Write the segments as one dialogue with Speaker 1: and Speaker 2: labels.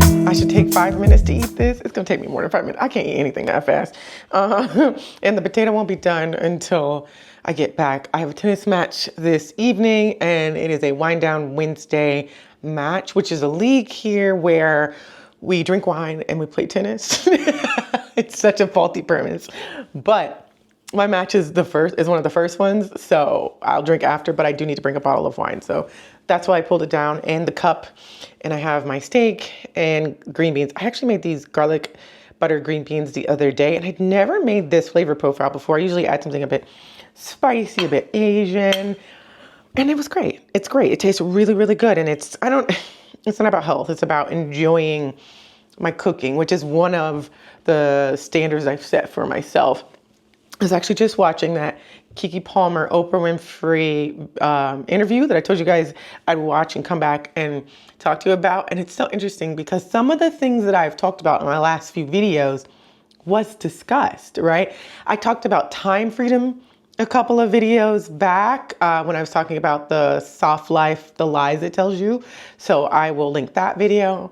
Speaker 1: I should take 5 minutes to eat this. It's gonna take me more than 5 minutes. I can't eat anything that fast. And the potato won't be done until I get back. I have a tennis match this evening, and it is a wind down Wednesday match, which is a league here where we drink wine and we play tennis. It's such a faulty premise, but my match is one of the first ones, so I'll drink after, but I do need to bring a bottle of wine. So that's why I pulled it down, and the cup, and I have my steak and green beans. I actually made these garlic butter green beans the other day, and I'd never made this flavor profile before. I usually add something a bit spicy, a bit Asian, and it was great. It's great. It tastes really, really good, and it's not about health. It's about enjoying my cooking, which is one of the standards I've set for myself. I was actually just watching that Kiki Palmer, Oprah Winfrey interview that I told you guys I'd watch and come back and talk to you about. And it's so interesting because some of the things that I've talked about in my last few videos was discussed, right? I talked about time freedom a couple of videos back when I was talking about the soft life, the lies it tells you. So I will link that video.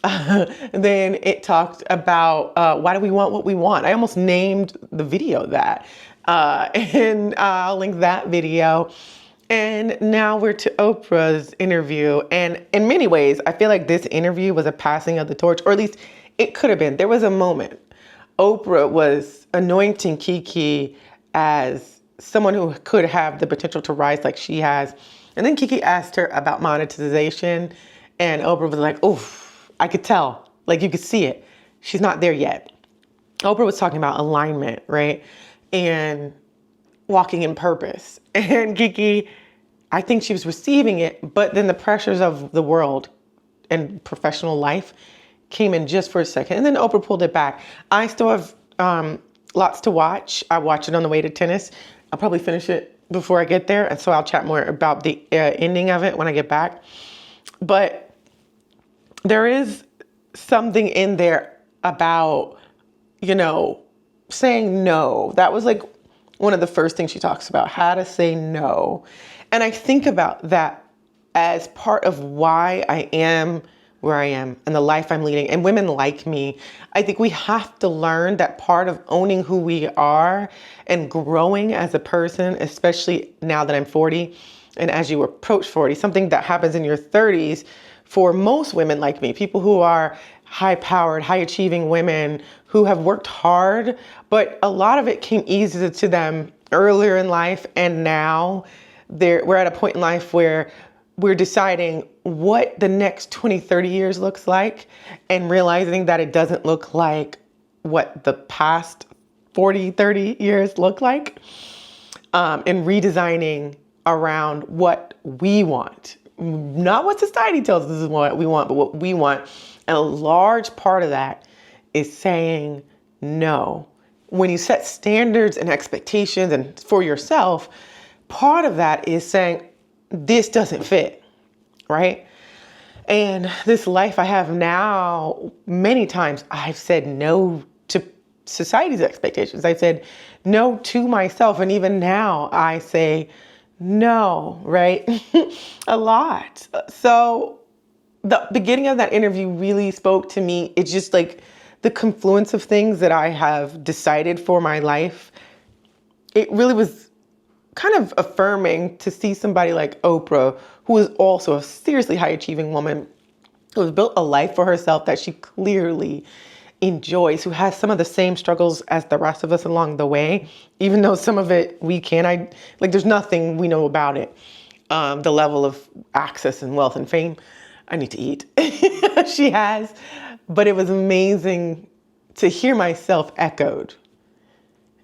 Speaker 1: Then it talked about why do we want what we want? I almost named the video that. And I'll link that video. And now we're to Oprah's interview. And in many ways, I feel like this interview was a passing of the torch, or at least it could have been. There was a moment. Oprah was anointing Kiki as someone who could have the potential to rise like she has. And then Kiki asked her about monetization. And Oprah was like, oof. I could tell, like you could see it. She's not there yet. Oprah was talking about alignment, right? And walking in purpose. And Kiki, I think she was receiving it, but then the pressures of the world and professional life came in just for a second. And then Oprah pulled it back. I still have lots to watch. I watch it on the way to tennis. I'll probably finish it before I get there. And so I'll chat more about the ending of it when I get back. But there is something in there about, saying no. That was like one of the first things she talks about, how to say no. And I think about that as part of why I am where I am and the life I'm leading and women like me. I think we have to learn that part of owning who we are and growing as a person, especially now that I'm 40 and as you approach 40, something that happens in your 30s for most women like me, people who are high-powered, high-achieving women who have worked hard, but a lot of it came easy to them earlier in life, and now we're at a point in life where we're deciding what the next 20, 30 years looks like, and realizing that it doesn't look like what the past 40, 30 years look like, and redesigning around what we want. Not what society tells us is what we want, but what we want. And a large part of that is saying no. When you set standards and expectations and for yourself, part of that is saying, this doesn't fit, right? And this life I have now, many times I've said no to society's expectations. I've said no to myself. And even now I say no, right? A lot. So the beginning of that interview really spoke to me. It's just like the confluence of things that I have decided for my life. It really was kind of affirming to see somebody like Oprah, who is also a seriously high achieving woman, who has built a life for herself that she clearly enjoys, who has some of the same struggles as the rest of us along the way, even though some of it there's nothing we know about it. The level of access and wealth and fame, I need to eat, she has. But it was amazing to hear myself echoed.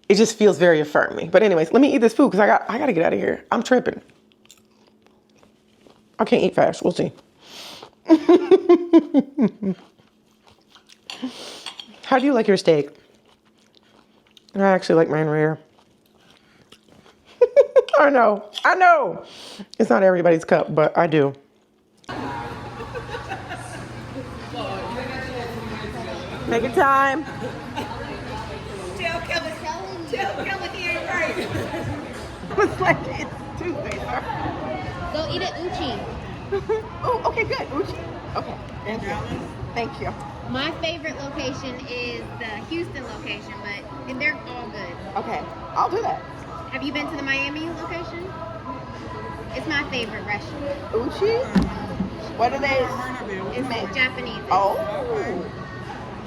Speaker 1: It just feels very affirming. But anyways, let me eat this food because I got to get out of here. I'm tripping. I can't eat fast. We'll see. How do you like your steak? I actually like mine rare. I know. It's not everybody's cup, but I do. Take your time.
Speaker 2: Tell Kelly he ain't right.
Speaker 1: It's like it's Tuesday, sir.
Speaker 2: Go eat an Uchi.
Speaker 1: Oh, okay, good. Uchi. Okay. Thank you. Thank you.
Speaker 3: My favorite location is the Houston location, and they're all good.
Speaker 1: Okay, I'll do that.
Speaker 3: Have you been to the Miami location? It's my favorite restaurant.
Speaker 1: Uchi? What are they?
Speaker 3: It's Japanese.
Speaker 1: Oh,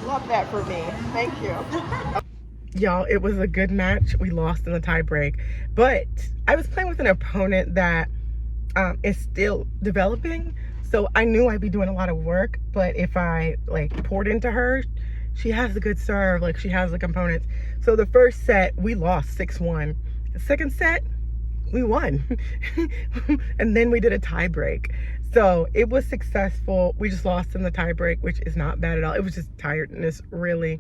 Speaker 1: love that for me. Thank you. Y'all, it was a good match. We lost in the tie break, but I was playing with an opponent that is still developing. So I knew I'd be doing a lot of work, but if I like poured into her, she has a good serve, like she has the components. So the first set, we lost 6-1. The second set, we won. And then we did a tie break. So it was successful. We just lost in the tie break, which is not bad at all. It was just tiredness, really.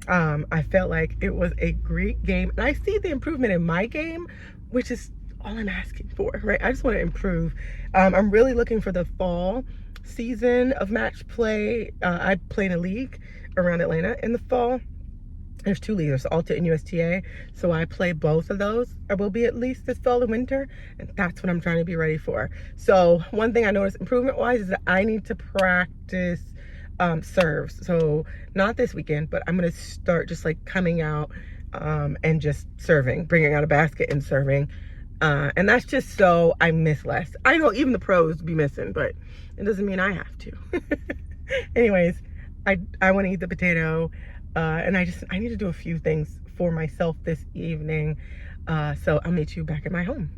Speaker 1: I felt like it was a great game. And I see the improvement in my game, which is all I'm asking for, right? I just want to improve. I'm really looking for the fall season of match play. I play in a league around Atlanta in the fall. There's 2 leagues, Alta and USTA. So I play both of those. I will be at least this fall and winter. And that's what I'm trying to be ready for. So one thing I noticed improvement-wise is that I need to practice serves. So not this weekend, but I'm going to start just like coming out and just serving, bringing out a basket and serving. And that's just so I miss less. I know even the pros be missing, but it doesn't mean I have to. Anyways, I want to eat the potato. And I need to do a few things for myself this evening. So I'll meet you back at my home.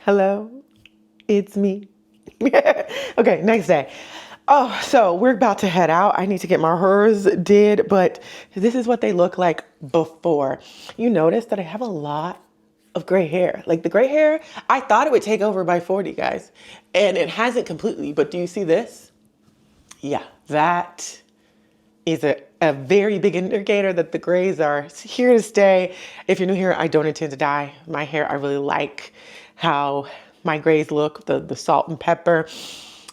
Speaker 1: Hello, it's me. Okay, next day. Oh, so we're about to head out. I need to get my hers did, but this is what they look like before. You notice that I have a lot of gray hair. Like the gray hair, I thought it would take over by 40, guys. And it hasn't completely, but do you see this? Yeah, that is a very big indicator that the grays are here to stay. If you're new here, I don't intend to dye my hair. I really like how my grays look, the salt and pepper.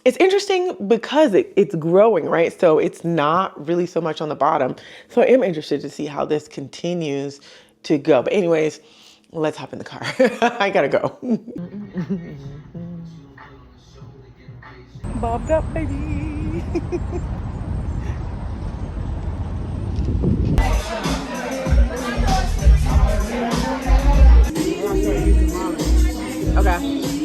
Speaker 1: It's interesting because it's growing, right? So it's not really so much on the bottom. So I am interested to see how this continues to go. But anyways, let's hop in the car. I gotta go. Bobbed up, baby. Okay.